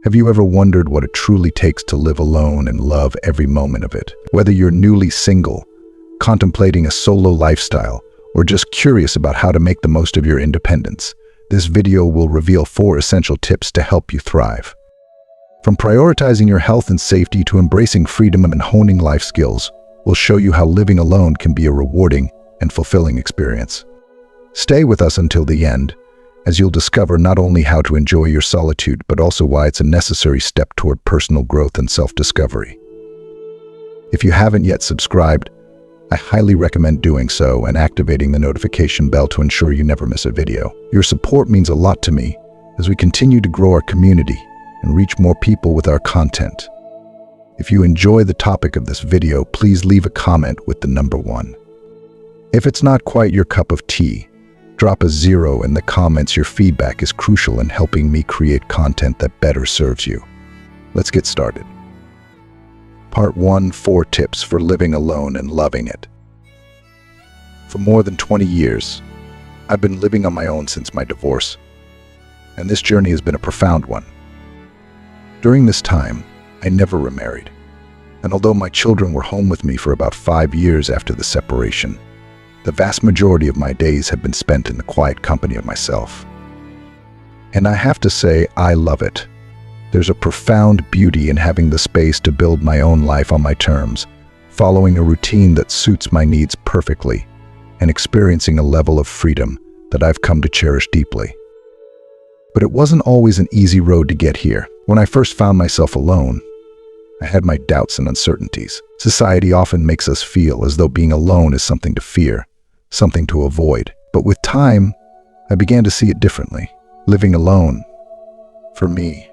Have you ever wondered what it truly takes to live alone and love every moment of it? Whether you're newly single, contemplating a solo lifestyle, or just curious about how to make the most of your independence, this video will reveal 4 essential tips to help you thrive. From prioritizing your health and safety to embracing freedom and honing life skills, we'll show you how living alone can be a rewarding and fulfilling experience. Stay with us until the end, as you'll discover not only how to enjoy your solitude, but also why it's a necessary step toward personal growth and self-discovery. If you haven't yet subscribed, I highly recommend doing so and activating the notification bell to ensure you never miss a video. Your support means a lot to me as we continue to grow our community and reach more people with our content. If you enjoy the topic of this video, please leave a comment with the number 1. If it's not quite your cup of tea, drop a 0 in the comments. Your feedback is crucial in helping me create content that better serves you. Let's get started. Part 1: 4 tips for living alone and loving it. For more than 20 years, I've been living on my own since my divorce, and this journey has been a profound one. During this time, I never remarried, and although my children were home with me for about 5 years after the separation, the vast majority of my days have been spent in the quiet company of myself. And I have to say, I love it. There's a profound beauty in having the space to build my own life on my terms, following a routine that suits my needs perfectly, and experiencing a level of freedom that I've come to cherish deeply. But it wasn't always an easy road to get here. When I first found myself alone, I had my doubts and uncertainties. Society often makes us feel as though being alone is something to fear, something to avoid. But with time, I began to see it differently. Living alone, for me,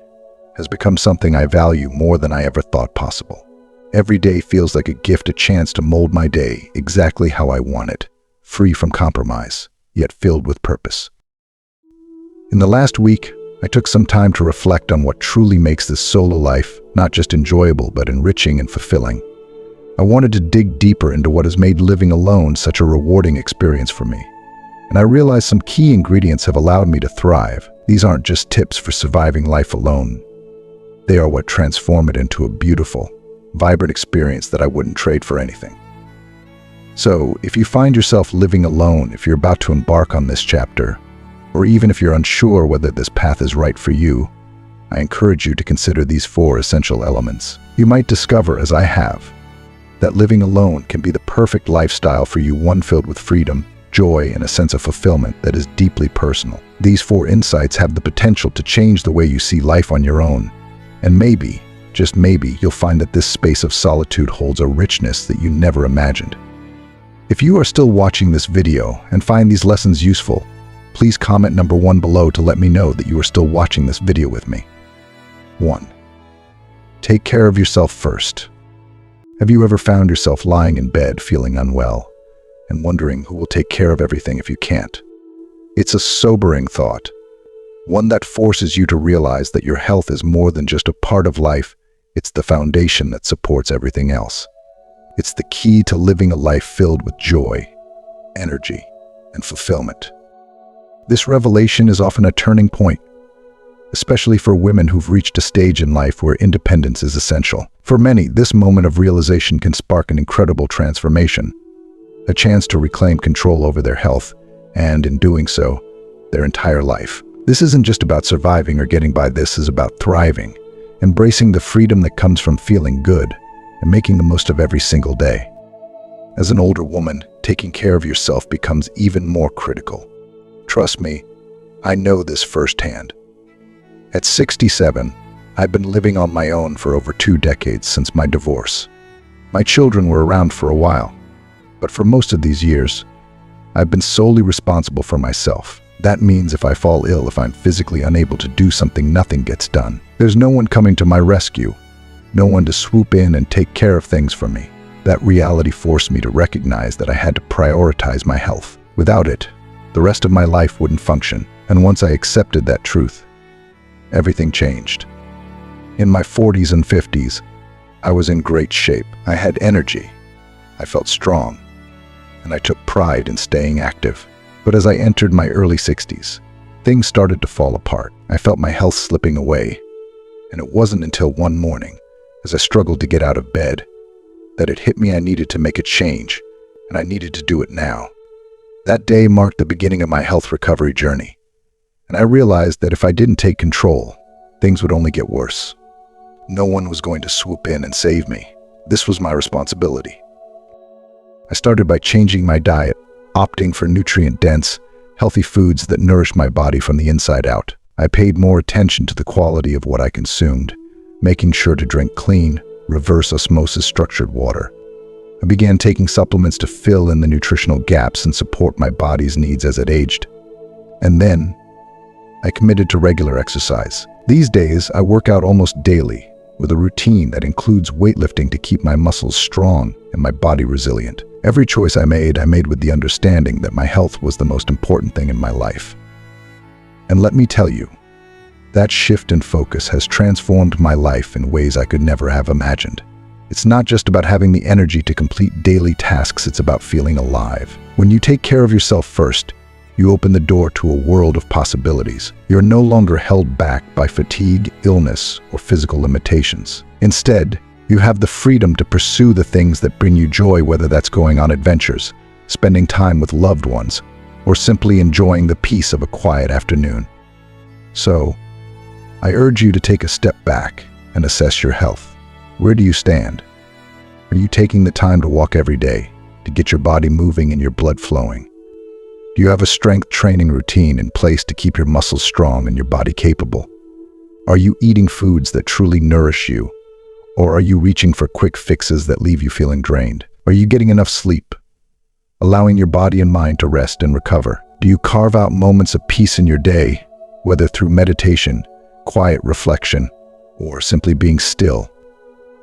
has become something I value more than I ever thought possible. Every day feels like a gift, a chance to mold my day exactly how I want it, free from compromise, yet filled with purpose. In the last week, I took some time to reflect on what truly makes this solo life not just enjoyable but enriching and fulfilling. I wanted to dig deeper into what has made living alone such a rewarding experience for me. And I realized some key ingredients have allowed me to thrive. These aren't just tips for surviving life alone. They are what transform it into a beautiful, vibrant experience that I wouldn't trade for anything. So, if you find yourself living alone, if you're about to embark on this chapter, or even if you're unsure whether this path is right for you, I encourage you to consider these 4 essential elements. You might discover, as I have, that living alone can be the perfect lifestyle for you, one filled with freedom, joy, and a sense of fulfillment that is deeply personal. These 4 insights have the potential to change the way you see life on your own. And maybe, just maybe, you'll find that this space of solitude holds a richness that you never imagined. If you are still watching this video and find these lessons useful, please comment number 1 below to let me know that you are still watching this video with me. 1. Take care of yourself first. Have you ever found yourself lying in bed feeling unwell and wondering who will take care of everything if you can't? It's a sobering thought, one that forces you to realize that your health is more than just a part of life. It's the foundation that supports everything else. It's the key to living a life filled with joy, energy, and fulfillment. This revelation is often a turning point, especially for women who've reached a stage in life where independence is essential. For many, this moment of realization can spark an incredible transformation, a chance to reclaim control over their health, and in doing so, their entire life. This isn't just about surviving or getting by. This is about thriving, embracing the freedom that comes from feeling good, and making the most of every single day. As an older woman, taking care of yourself becomes even more critical. Trust me, I know this firsthand. At 67, I've been living on my own for over 2 decades since my divorce. My children were around for a while, but for most of these years, I've been solely responsible for myself. That means if I fall ill, if I'm physically unable to do something, nothing gets done. There's no one coming to my rescue, no one to swoop in and take care of things for me. That reality forced me to recognize that I had to prioritize my health. Without it, the rest of my life wouldn't function. And once I accepted that truth, everything changed. In my 40s and 50s, I was in great shape. I had energy. I felt strong. And I took pride in staying active. But as I entered my early 60s, things started to fall apart. I felt my health slipping away, And it wasn't until one morning, as I struggled to get out of bed, that it hit me I needed to make a change, and I needed to do it now. That day marked the beginning of my health recovery journey, and I realized that if I didn't take control, things would only get worse. No one was going to swoop in and save me. This was my responsibility. I started by changing my diet, opting for nutrient-dense, healthy foods that nourished my body from the inside out. I paid more attention to the quality of what I consumed, making sure to drink clean, reverse osmosis structured water. I began taking supplements to fill in the nutritional gaps and support my body's needs as it aged. And then, I committed to regular exercise. These days, I work out almost daily, with a routine that includes weightlifting to keep my muscles strong and my body resilient. Every choice I made with the understanding that my health was the most important thing in my life. And let me tell you, that shift in focus has transformed my life in ways I could never have imagined. It's not just about having the energy to complete daily tasks, it's about feeling alive. When you take care of yourself first, you open the door to a world of possibilities. You're no longer held back by fatigue, illness, or physical limitations. Instead, you have the freedom to pursue the things that bring you joy, whether that's going on adventures, spending time with loved ones, or simply enjoying the peace of a quiet afternoon. So, I urge you to take a step back and assess your health. Where do you stand? Are you taking the time to walk every day, to get your body moving and your blood flowing? Do you have a strength training routine in place to keep your muscles strong and your body capable? Are you eating foods that truly nourish you? Or are you reaching for quick fixes that leave you feeling drained? Are you getting enough sleep, allowing your body and mind to rest and recover? Do you carve out moments of peace in your day, whether through meditation, quiet reflection, or simply being still?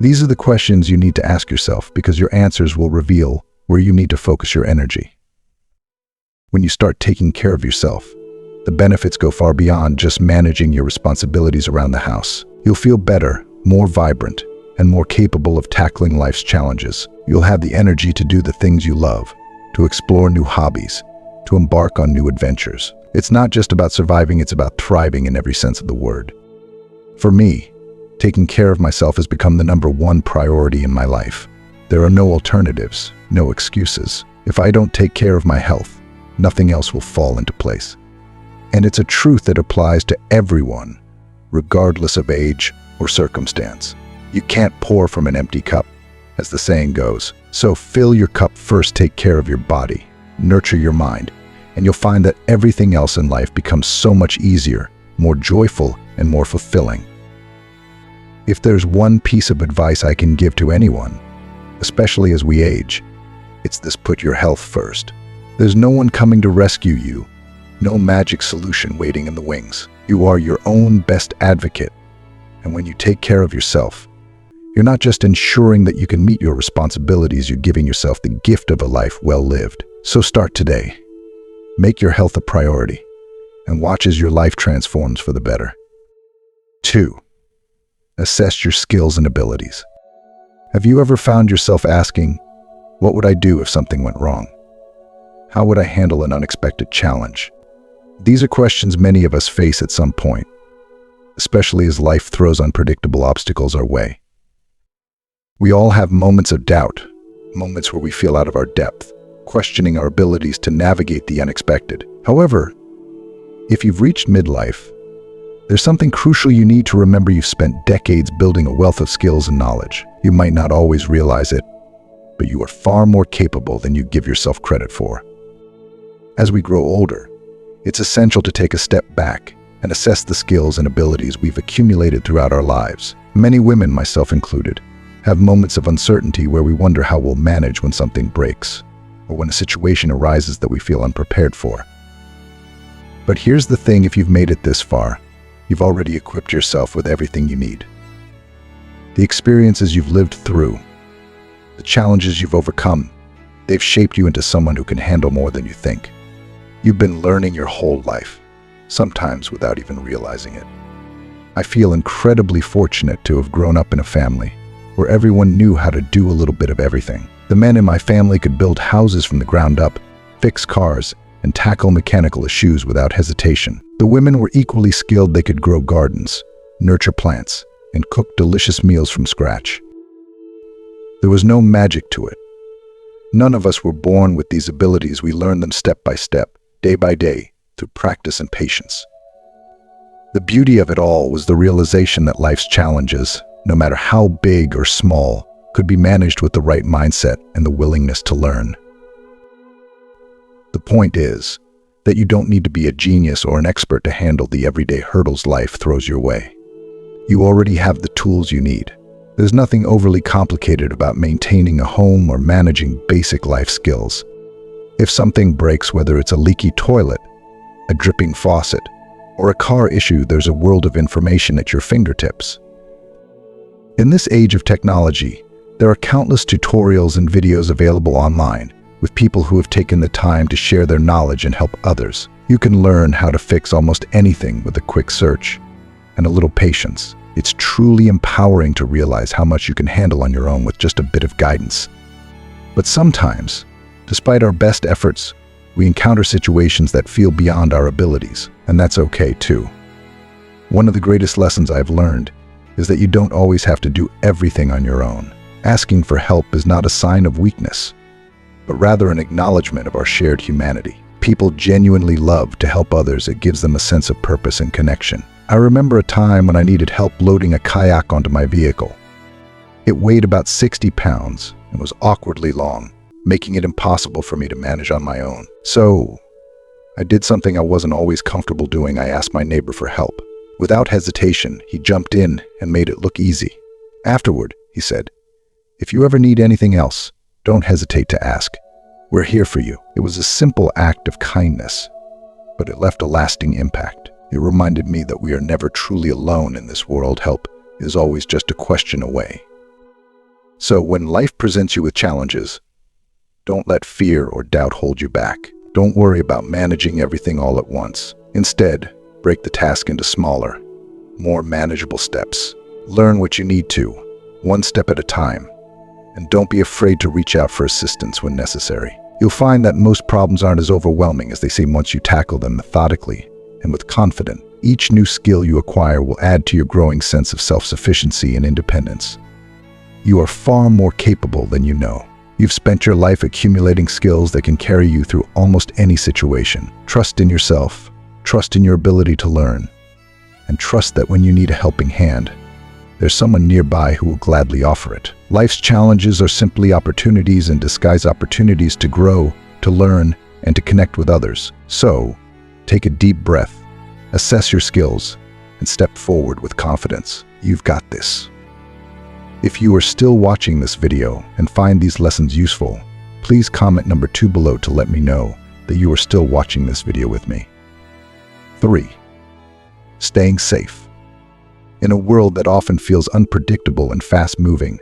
These are the questions you need to ask yourself, because your answers will reveal where you need to focus your energy. When you start taking care of yourself, the benefits go far beyond just managing your responsibilities around the house. You'll feel better, more vibrant, and more capable of tackling life's challenges. You'll have the energy to do the things you love, to explore new hobbies, to embark on new adventures. It's not just about surviving, it's about thriving in every sense of the word. For me, taking care of myself has become the #1 priority in my life. There are no alternatives, no excuses. If I don't take care of my health, nothing else will fall into place. And it's a truth that applies to everyone, regardless of age or circumstance. You can't pour from an empty cup, as the saying goes. So fill your cup first, take care of your body, nurture your mind, and you'll find that everything else in life becomes so much easier, more joyful, and more fulfilling. If there's one piece of advice I can give to anyone, especially as we age, it's this: put your health first. There's no one coming to rescue you, no magic solution waiting in the wings. You are your own best advocate. And when you take care of yourself, you're not just ensuring that you can meet your responsibilities, you're giving yourself the gift of a life well lived. So start today. Make your health a priority, and watch as your life transforms for the better. 2. Assess your skills and abilities. Have you ever found yourself asking, what would I do if something went wrong? How would I handle an unexpected challenge? These are questions many of us face at some point, especially as life throws unpredictable obstacles our way. We all have moments of doubt, moments where we feel out of our depth, questioning our abilities to navigate the unexpected. However, if you've reached midlife, there's something crucial you need to remember. You've spent decades building a wealth of skills and knowledge. You might not always realize it, but you are far more capable than you give yourself credit for. As we grow older, it's essential to take a step back and assess the skills and abilities we've accumulated throughout our lives. Many women, myself included, have moments of uncertainty where we wonder how we'll manage when something breaks, or when a situation arises that we feel unprepared for. But here's the thing: if you've made it this far, you've already equipped yourself with everything you need. The experiences you've lived through, the challenges you've overcome, they've shaped you into someone who can handle more than you think. You've been learning your whole life, sometimes without even realizing it. I feel incredibly fortunate to have grown up in a family where everyone knew how to do a little bit of everything. The men in my family could build houses from the ground up, fix cars, and tackle mechanical issues without hesitation. The women were equally skilled. They could grow gardens, nurture plants, and cook delicious meals from scratch. There was no magic to it. None of us were born with these abilities. We learned them step by step, day by day, through practice and patience. The beauty of it all was the realization that life's challenges, no matter how big or small, could be managed with the right mindset and the willingness to learn. The point is that you don't need to be a genius or an expert to handle the everyday hurdles life throws your way. You already have the tools you need. There's nothing overly complicated about maintaining a home or managing basic life skills. If something breaks, whether it's a leaky toilet, a dripping faucet, or a car issue, there's a world of information at your fingertips. In this age of technology, there are countless tutorials and videos available online with people who have taken the time to share their knowledge and help others. You can learn how to fix almost anything with a quick search and a little patience. It's truly empowering to realize how much you can handle on your own with just a bit of guidance. But sometimes, despite our best efforts, we encounter situations that feel beyond our abilities, and that's okay too. One of the greatest lessons I've learned is that you don't always have to do everything on your own. Asking for help is not a sign of weakness, but rather an acknowledgement of our shared humanity. People genuinely love to help others. It gives them a sense of purpose and connection. I remember a time when I needed help loading a kayak onto my vehicle. It weighed about 60 pounds and was awkwardly long, making it impossible for me to manage on my own. So, I did something I wasn't always comfortable doing. I asked my neighbor for help. Without hesitation, he jumped in and made it look easy. Afterward, he said, "If you ever need anything else, don't hesitate to ask. We're here for you." It was a simple act of kindness, but it left a lasting impact. It reminded me that we are never truly alone in this world. Help is always just a question away. So when life presents you with challenges, don't let fear or doubt hold you back. Don't worry about managing everything all at once. Instead, break the task into smaller, more manageable steps. Learn what you need to, one step at a time, and don't be afraid to reach out for assistance when necessary. You'll find that most problems aren't as overwhelming as they seem once you tackle them methodically and with confidence. Each new skill you acquire will add to your growing sense of self-sufficiency and independence. You are far more capable than you know. You've spent your life accumulating skills that can carry you through almost any situation. Trust in yourself, trust in your ability to learn, and trust that when you need a helping hand, there's someone nearby who will gladly offer it. Life's challenges are simply opportunities in disguise, opportunities to grow, to learn, and to connect with others. So, take a deep breath, assess your skills, and step forward with confidence. You've got this. If you are still watching this video and find these lessons useful, please comment number 2 below to let me know that you are still watching this video with me. 3. Staying safe. In a world that often feels unpredictable and fast-moving,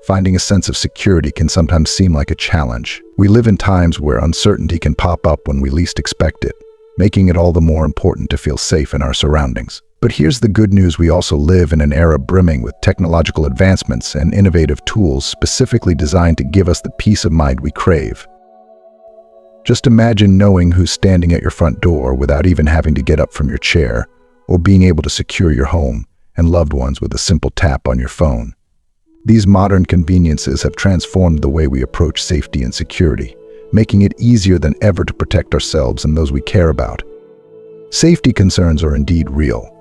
finding a sense of security can sometimes seem like a challenge. We live in times where uncertainty can pop up when we least expect it, making it all the more important to feel safe in our surroundings. But here's the good news: we also live in an era brimming with technological advancements and innovative tools specifically designed to give us the peace of mind we crave. Just imagine knowing who's standing at your front door without even having to get up from your chair, or being able to secure your home and loved ones with a simple tap on your phone. These modern conveniences have transformed the way we approach safety and security, making it easier than ever to protect ourselves and those we care about. Safety concerns are indeed real,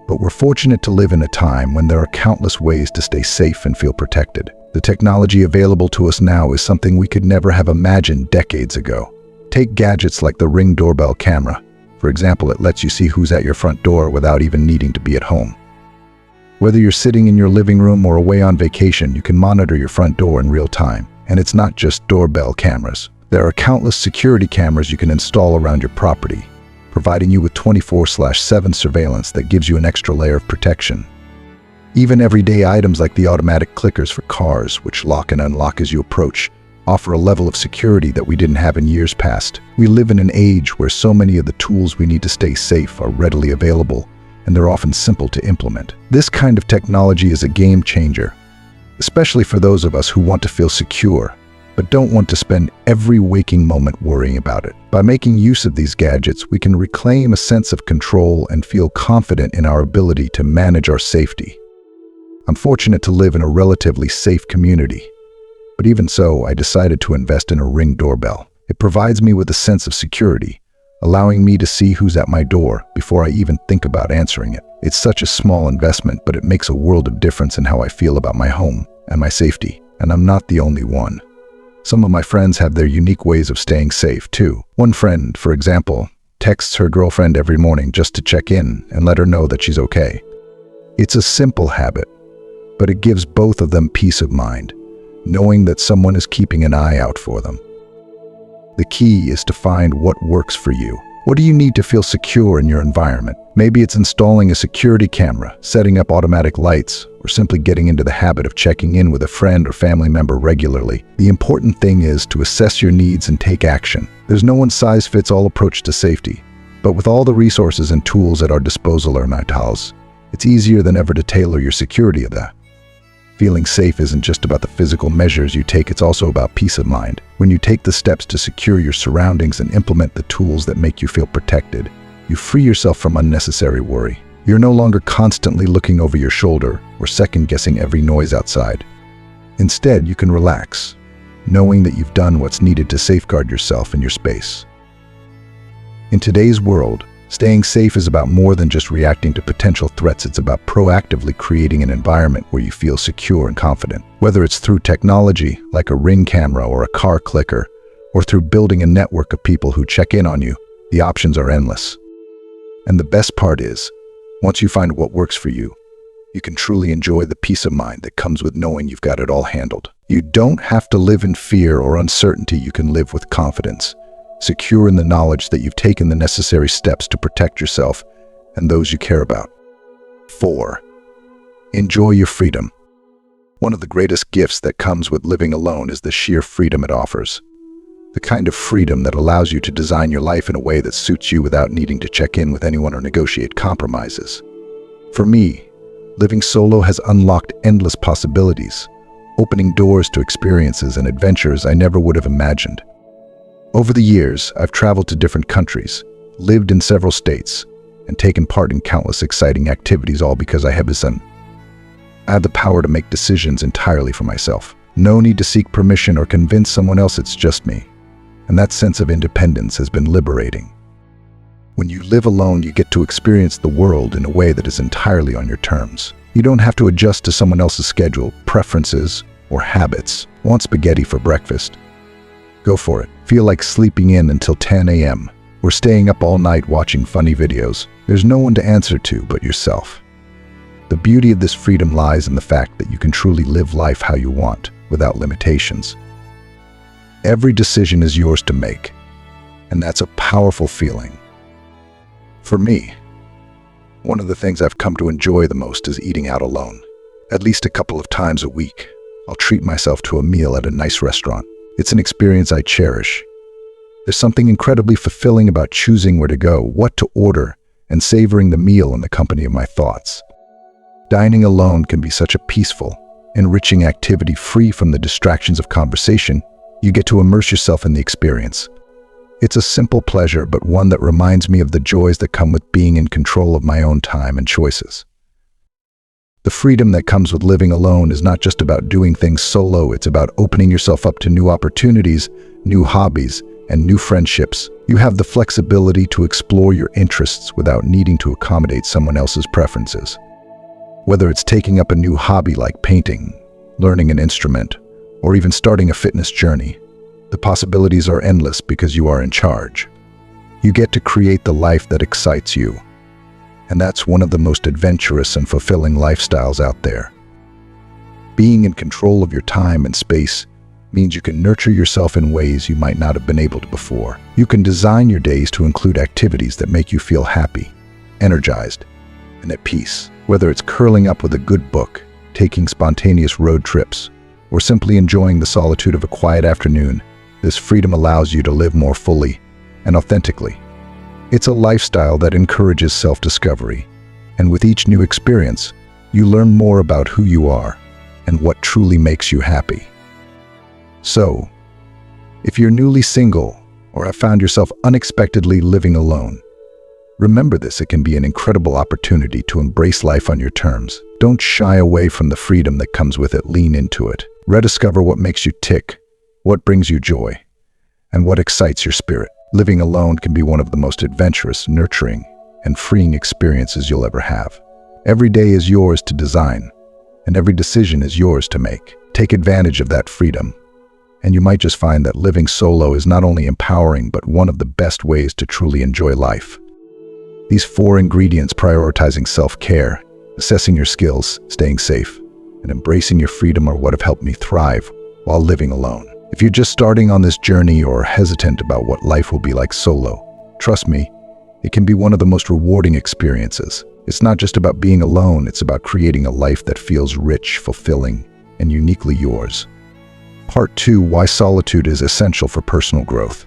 but we're fortunate to live in a time when there are countless ways to stay safe and feel protected. The technology available to us now is something we could never have imagined decades ago. Take gadgets like the Ring doorbell camera. For example, it lets you see who's at your front door without even needing to be at home. Whether you're sitting in your living room or away on vacation, you can monitor your front door in real time. And it's not just doorbell cameras. There are countless security cameras you can install around your property, providing you with 24/7 surveillance that gives you an extra layer of protection. Even everyday items like the automatic clickers for cars, which lock and unlock as you approach, offer a level of security that we didn't have in years past. We live in an age where so many of the tools we need to stay safe are readily available, and they're often simple to implement. This kind of technology is a game changer, especially for those of us who want to feel secure, but don't want to spend every waking moment worrying about it. By making use of these gadgets, we can reclaim a sense of control and feel confident in our ability to manage our safety. fortunate to live in a relatively safe community. But even so, I decided to invest in a Ring doorbell. It provides me with a sense of security, allowing me to see who's at my door before I even think about answering it. It's such a small investment, but it makes a world of difference in how I feel about my home and my safety. And I'm not the only one. Some of my friends have their unique ways of staying safe, too. One friend, for example, texts her girlfriend every morning just to check in and let her know that she's okay. It's a simple habit, but it gives both of them peace of mind, knowing that someone is keeping an eye out for them. The key is to find what works for you. What do you need to feel secure in your environment? Maybe it's installing a security camera, setting up automatic lights, or simply getting into the habit of checking in with a friend or family member regularly. The important thing is to assess your needs and take action. There's no one-size-fits-all approach to safety, but with all the resources and tools at our disposal it's easier than ever to tailor your security of that. Feeling safe isn't just about the physical measures you take, it's also about peace of mind. When you take the steps to secure your surroundings and implement the tools that make you feel protected, you free yourself from unnecessary worry. You're no longer constantly looking over your shoulder or second-guessing every noise outside. Instead, you can relax, knowing that you've done what's needed to safeguard yourself and your space. In today's world, staying safe is about more than just reacting to potential threats. It's about proactively creating an environment where you feel secure and confident. Whether it's through technology, like a Ring camera or a car clicker, or through building a network of people who check in on you, the options are endless. And the best part is, once you find what works for you, you can truly enjoy the peace of mind that comes with knowing you've got it all handled. You don't have to live in fear or uncertainty. You can live with confidence, secure in the knowledge that you've taken the necessary steps to protect yourself and those you care about. 4. Enjoy your freedom. One of the greatest gifts that comes with living alone is the sheer freedom it offers. The kind of freedom that allows you to design your life in a way that suits you without needing to check in with anyone or negotiate compromises. For me, living solo has unlocked endless possibilities, opening doors to experiences and adventures I never would have imagined. Over the years, I've traveled to different countries, lived in several states, and taken part in countless exciting activities, all because I have the power to make decisions entirely for myself. No need to seek permission or convince someone else, it's just me. And that sense of independence has been liberating. When you live alone, you get to experience the world in a way that is entirely on your terms. You don't have to adjust to someone else's schedule, preferences, or habits. Want spaghetti for breakfast? Go for it. Feel like sleeping in until 10 a.m. or staying up all night watching funny videos. There's no one to answer to but yourself. The beauty of this freedom lies in the fact that you can truly live life how you want, without limitations. Every decision is yours to make, and that's a powerful feeling. For me, one of the things I've come to enjoy the most is eating out alone. At least a couple of times a week, I'll treat myself to a meal at a nice restaurant. It's an experience I cherish. There's something incredibly fulfilling about choosing where to go, what to order, and savoring the meal in the company of my thoughts. Dining alone can be such a peaceful, enriching activity free from the distractions of conversation. You get to immerse yourself in the experience. It's a simple pleasure, but one that reminds me of the joys that come with being in control of my own time and choices. The freedom that comes with living alone is not just about doing things solo, it's about opening yourself up to new opportunities, new hobbies, and new friendships. You have the flexibility to explore your interests without needing to accommodate someone else's preferences. Whether it's taking up a new hobby like painting, learning an instrument, or even starting a fitness journey, the possibilities are endless because you are in charge. You get to create the life that excites you. And that's one of the most adventurous and fulfilling lifestyles out there. Being in control of your time and space means you can nurture yourself in ways you might not have been able to before. You can design your days to include activities that make you feel happy, energized, and at peace. Whether it's curling up with a good book, taking spontaneous road trips, or simply enjoying the solitude of a quiet afternoon, this freedom allows you to live more fully and authentically. It's a lifestyle that encourages self-discovery, and with each new experience, you learn more about who you are and what truly makes you happy. So, if you're newly single or have found yourself unexpectedly living alone, Remember this, it can be an incredible opportunity to embrace life on your terms. Don't shy away from the freedom that comes with it, lean into it. Rediscover what makes you tick, what brings you joy, and what excites your spirit. Living alone can be one of the most adventurous, nurturing, and freeing experiences you'll ever have. Every day is yours to design, and every decision is yours to make. Take advantage of that freedom, and you might just find that living solo is not only empowering, but one of the best ways to truly enjoy life. These 4 ingredients, prioritizing self-care, assessing your skills, staying safe, and embracing your freedom, are what have helped me thrive while living alone. If you're just starting on this journey or hesitant about what life will be like solo, trust me, it can be one of the most rewarding experiences. It's not just about being alone, it's about creating a life that feels rich, fulfilling, and uniquely yours. Part 2, why solitude is essential for personal growth.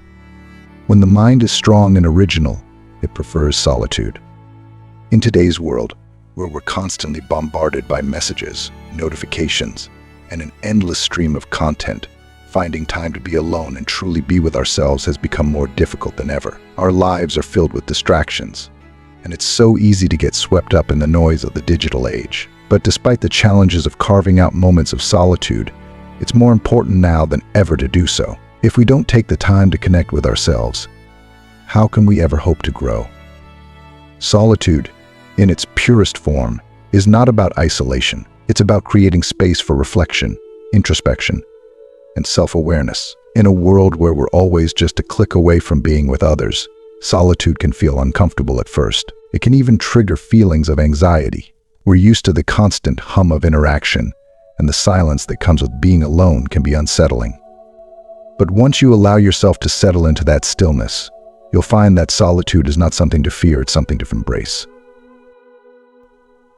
When the mind is strong and original, it prefers solitude. In today's world, where we're constantly bombarded by messages, notifications, and an endless stream of content, finding time to be alone and truly be with ourselves has become more difficult than ever. Our lives are filled with distractions, and it's so easy to get swept up in the noise of the digital age. But despite the challenges of carving out moments of solitude, it's more important now than ever to do so. If we don't take the time to connect with ourselves, how can we ever hope to grow? Solitude, in its purest form, is not about isolation. It's about creating space for reflection, introspection, and self-awareness. In a world where we're always just a click away from being with others, solitude can feel uncomfortable at first. It can even trigger feelings of anxiety. We're used to the constant hum of interaction, and the silence that comes with being alone can be unsettling. But once you allow yourself to settle into that stillness, you'll find that solitude is not something to fear, it's something to embrace.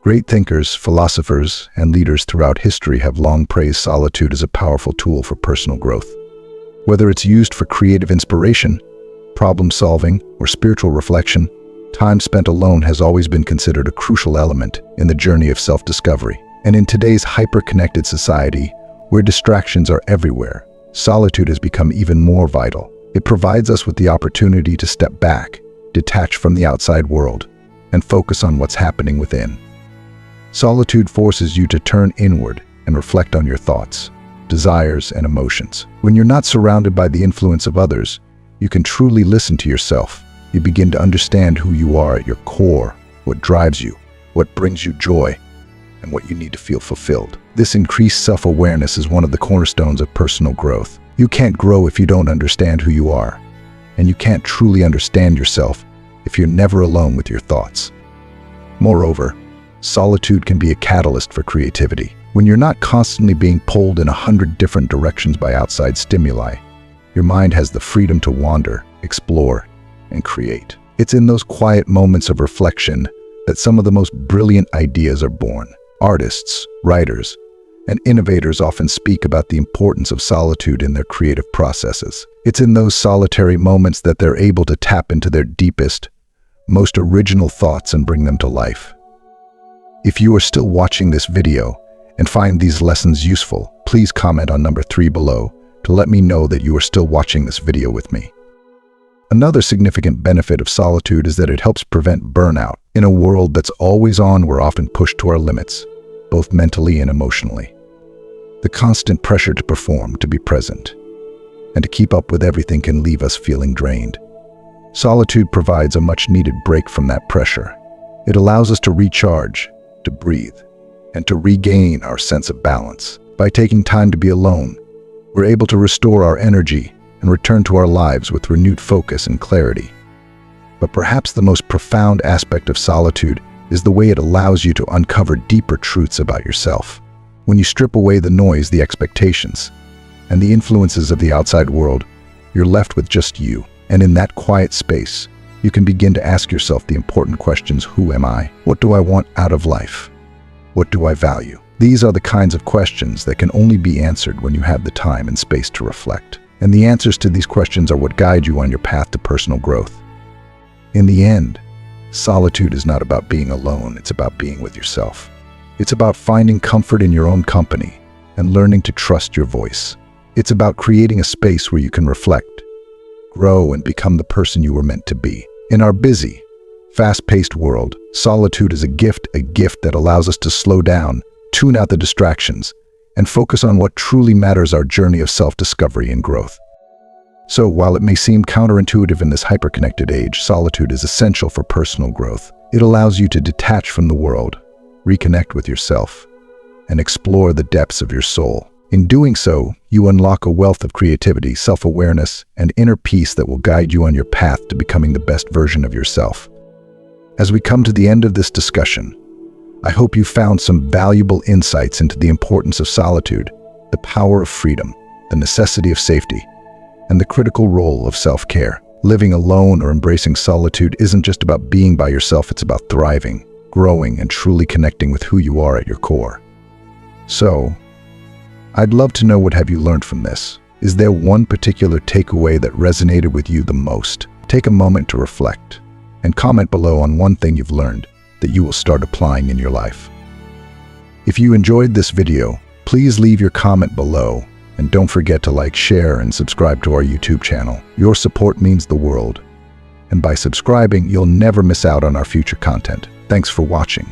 Great thinkers, philosophers, and leaders throughout history have long praised solitude as a powerful tool for personal growth. Whether it's used for creative inspiration, problem-solving, or spiritual reflection, time spent alone has always been considered a crucial element in the journey of self-discovery. And in today's hyper-connected society, where distractions are everywhere, solitude has become even more vital. It provides us with the opportunity to step back, detach from the outside world, and focus on what's happening within. Solitude forces you to turn inward and reflect on your thoughts, desires, and emotions. When you're not surrounded by the influence of others, you can truly listen to yourself. You begin to understand who you are at your core, what drives you, what brings you joy, and what you need to feel fulfilled. This increased self-awareness is one of the cornerstones of personal growth. You can't grow if you don't understand who you are, and you can't truly understand yourself if you're never alone with your thoughts. Moreover, solitude can be a catalyst for creativity. When you're not constantly being pulled in 100 different directions by outside stimuli, your mind has the freedom to wander, explore, and create. It's in those quiet moments of reflection that some of the most brilliant ideas are born. Artists, writers, and innovators often speak about the importance of solitude in their creative processes. It's in those solitary moments that they're able to tap into their deepest, most original thoughts and bring them to life. If you are still watching this video and find these lessons useful, please comment on number 3 below to let me know that you are still watching this video with me. Another significant benefit of solitude is that it helps prevent burnout. In a world that's always on, we're often pushed to our limits, both mentally and emotionally. The constant pressure to perform, to be present, and to keep up with everything can leave us feeling drained. Solitude provides a much-needed break from that pressure. It allows us to recharge, to breathe, and to regain our sense of balance. By taking time to be alone, we're able to restore our energy and return to our lives with renewed focus and clarity. But perhaps the most profound aspect of solitude is the way it allows you to uncover deeper truths about yourself. When you strip away the noise, the expectations, and the influences of the outside world, you're left with just you. And in that quiet space, you can begin to ask yourself the important questions: who am I? What do I want out of life? What do I value? These are the kinds of questions that can only be answered when you have the time and space to reflect. And the answers to these questions are what guide you on your path to personal growth. In the end, solitude is not about being alone, it's about being with yourself. It's about finding comfort in your own company and learning to trust your voice. It's about creating a space where you can reflect, grow, and become the person you were meant to be. In our busy, fast-paced world, solitude is a gift that allows us to slow down, tune out the distractions, and focus on what truly matters, our journey of self-discovery and growth. So, while it may seem counterintuitive in this hyper-connected age, solitude is essential for personal growth. It allows you to detach from the world, reconnect with yourself, and explore the depths of your soul. In doing so, you unlock a wealth of creativity, self-awareness, and inner peace that will guide you on your path to becoming the best version of yourself. As we come to the end of this discussion, I hope you found some valuable insights into the importance of solitude, the power of freedom, the necessity of safety, and the critical role of self-care. Living alone or embracing solitude isn't just about being by yourself, it's about thriving, growing, and truly connecting with who you are at your core. So, I'd love to know, what have you learned from this? Is there one particular takeaway that resonated with you the most? Take a moment to reflect and comment below on one thing you've learned that you will start applying in your life. If you enjoyed this video, please leave your comment below, and don't forget to like, share, and subscribe to our YouTube channel. Your support means the world, and by subscribing, you'll never miss out on our future content. Thanks for watching.